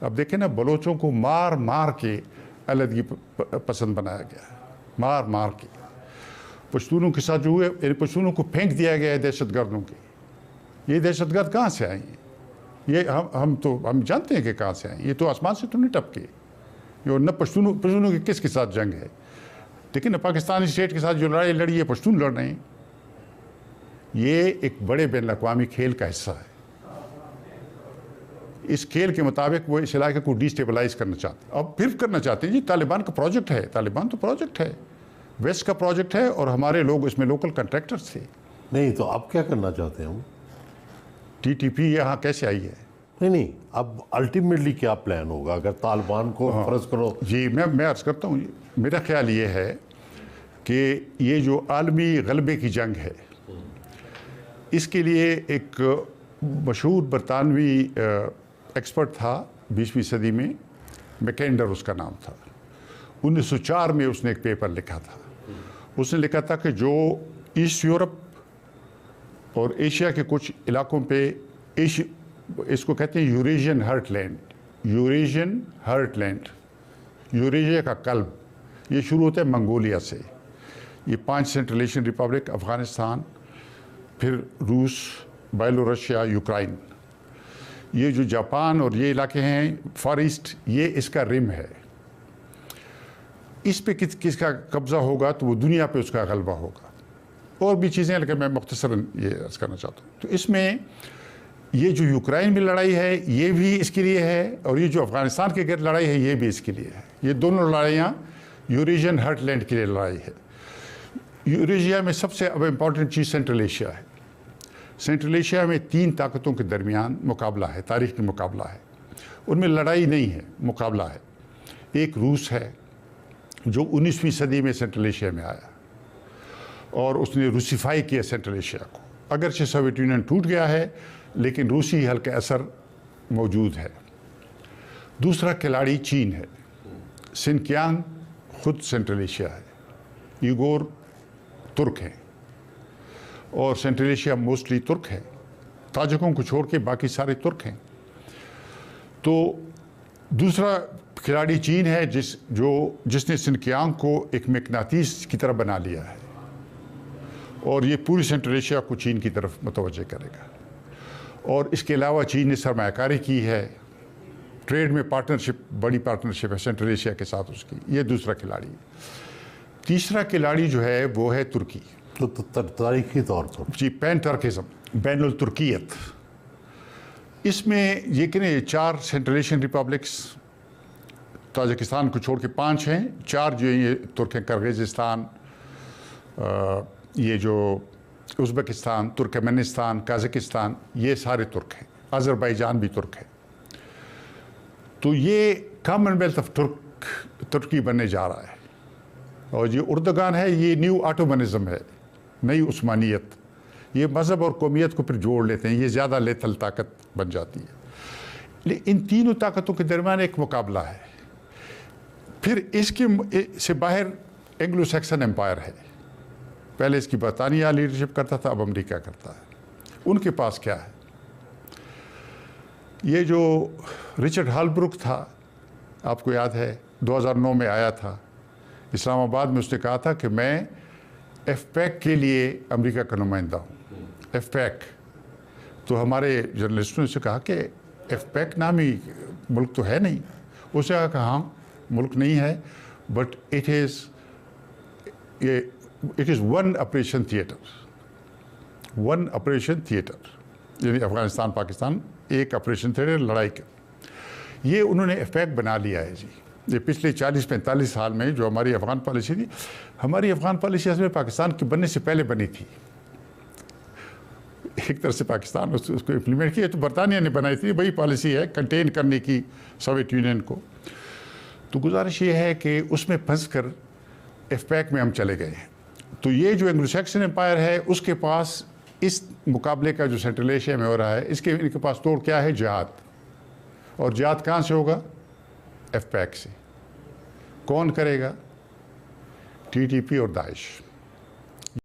اب دیکھیں نا بلوچوں کو مار مار کے علیحدگی پسند بنایا گیا ہے، مار مار کے پشتونوں کے ساتھ جو ہوئے، یعنی پشتونوں کو پھینک دیا گیا ہے دہشت گردوں کے. یہ دہشت گرد کہاں سے آئیں گے؟ یہ ہم جانتے ہیں کہ کہاں سے آئیں. یہ تو آسمان سے تو نہیں ٹپکے. یہ نہ پشتونوں کی کس کے ساتھ جنگ ہے؟ لیکن پاکستانی اسٹیٹ کے ساتھ جو لڑائی لڑی ہے پشتون لڑ رہے ہیں. یہ ایک بڑے بین الاقوامی کھیل کا حصہ ہے. اس کھیل کے مطابق وہ اس علاقے کو ڈیسٹیبلائز کرنا چاہتے ہیں. اب پھر کرنا چاہتے ہیں. جی طالبان کا پروجیکٹ ہے، طالبان تو پروجیکٹ ہے، ویسٹ کا پروجیکٹ ہے، اور ہمارے لوگ اس میں لوکل کنٹریکٹرز تھے. نہیں تو آپ کیا کرنا چاہتے ہیں؟ ٹی ٹی پی یہاں کیسے آئی ہے؟ نہیں اب الٹیمیٹلی کیا پلان ہوگا اگر طالبان کو فرض کرو؟ جی میں عرض کرتا ہوں. میرا خیال یہ ہے کہ یہ جو عالمی غلبے کی جنگ ہے، اس کے لیے ایک مشہور برطانوی ایکسپرٹ تھا 20ویں صدی میں، میکنڈر اس کا نام تھا. 1904 میں اس نے ایک پیپر لکھا تھا. اس نے لکھا تھا کہ جو ایسٹ یورپ اور ایشیا کے کچھ علاقوں پہ اس کو کہتے ہیں Eurasian heartland. Eurasian heartland, Eurasia کا قلب. یہ شروع ہوتا ہے منگولیا سے. یہ 5 سینٹرل ایشین ریپبلک، افغانستان، پھر روس، بیلورشیا، یوکرائن، یہ جو جاپان اور یہ علاقے ہیں فار ایسٹ، یہ اس کا رم ہے. اس پہ کس کا قبضہ ہوگا تو وہ دنیا پہ اس کا غلبہ ہوگا. اور بھی چیزیں لیکن میں مختصراً یہ عرض کرنا چاہتا ہوں. تو اس میں یہ جو یوکرائن میں لڑائی ہے یہ بھی اس کے لیے ہے، اور یہ جو افغانستان کے گرد لڑائی ہے یہ بھی اس کے لیے ہے. یہ دونوں لڑائیاں یوریشین ہرٹ لینڈ کے لیے لڑائی ہے. یوریشیا میں سب سے اب امپورٹنٹ چیز سینٹرل ایشیا ہے. سینٹرل ایشیا میں 3 طاقتوں کے درمیان مقابلہ ہے، تاریخی مقابلہ ہے. ان میں لڑائی نہیں ہے، مقابلہ ہے. ایک روس ہے جو 19ویں صدی میں سینٹرل ایشیا میں آیا اور اس نے روسیفائی کیا سینٹرل ایشیا کو. اگرچہ سوویت یونین ٹوٹ گیا ہے لیکن روسی ہلکا اثر موجود ہے. دوسرا کھلاڑی چین ہے. سنکیانگ خود سینٹرل ایشیا ہے. ایگور ترک ہیں اور سینٹرل ایشیا موسٹلی ترک ہے. تاجکوں کو چھوڑ کے باقی سارے ترک ہیں. تو دوسرا کھلاڑی چین ہے جس نے سنکیانگ کو ایک مقناطیس کی طرف بنا لیا ہے اور یہ پوری سینٹرل ایشیا کو چین کی طرف متوجہ کرے گا. اور اس کے علاوہ چین نے سرمایہ کاری کی ہے، ٹریڈ میں پارٹنرشپ، بڑی پارٹنرشپ ہے سینٹرل ایشیا کے ساتھ اس کی. یہ دوسرا کھلاڑی. تیسرا کھلاڑی جو ہے وہ ہے ترکی. تو تاریخی طور پر جی پین ٹرکزم، بین الترکیت. اس میں یہ کہ 4 سینٹرل ایشین ریپبلکس، تاجکستان کو چھوڑ کے 5 ہیں. 4 جو ہیں یہ ترک ہیں، کرغیزستان، یہ جو ازبکستان، ترکمنستان، قازقستان، یہ سارے ترک ہیں. آذربائیجان بھی ترک ہے. تو یہ کامن ویلتھ آف ترکی بننے جا رہا ہے. اور یہ اردگان ہے، یہ نیو آٹومنزم ہے، نئی عثمانیت. یہ مذہب اور قومیت کو پھر جوڑ لیتے ہیں، یہ زیادہ لیتھل طاقت بن جاتی ہے. لیکن ان تینوں طاقتوں کے درمیان ایک مقابلہ ہے. پھر اس کے سے باہر اینگلو سیکسن امپائر ہے. پہلے اس کی برطانیہ لیڈرشپ کرتا تھا، اب امریکہ کرتا ہے. ان کے پاس کیا ہے؟ یہ جو رچرڈ ہالبروک تھا، آپ کو یاد ہے 2009 میں آیا تھا اسلام آباد میں. اس نے کہا تھا کہ میں ایف پیک کے لیے امریکہ کا نمائندہ ہوں. ایف پیک تو ہمارے جرنلسٹوں نے کہا کہ ایف پیک نامی ملک تو ہے نہیں. اسے کہا کہ ہاں ملک نہیں ہے، but it is one operation theatre. One operation theatre یعنی افغانستان پاکستان ایک آپریشن تھیٹر لڑائی کا. یہ انہوں نے ایف پیک بنا لیا ہے. جی یہ پچھلے 40-45 سال میں جو ہماری افغان پالیسی تھی، ہماری افغان پالیسی اصل میں پاکستان کے بننے سے پہلے بنی تھی. ایک طرح سے پاکستان اس کو امپلیمنٹ کیا تو برطانیہ نے بنائی تھی. وہی پالیسی ہے کنٹین کرنے کی سوویت یونین کو. تو گزارش یہ ہے کہ اس میں پھنس کر ایف پیک میں ہم چلے گئے ہیں. تو یہ جو اینگلو سیکسن امپائر ہے اس کے پاس اس مقابلے کا جو سینٹرل ایشیا میں ہو رہا ہے ان کے پاس توڑ کیا ہے؟ جہاد. اور جہاد کہاں سے ہوگا؟ ایف پیک سے. کون کرے گا؟ ٹی ٹی پی اور داعش.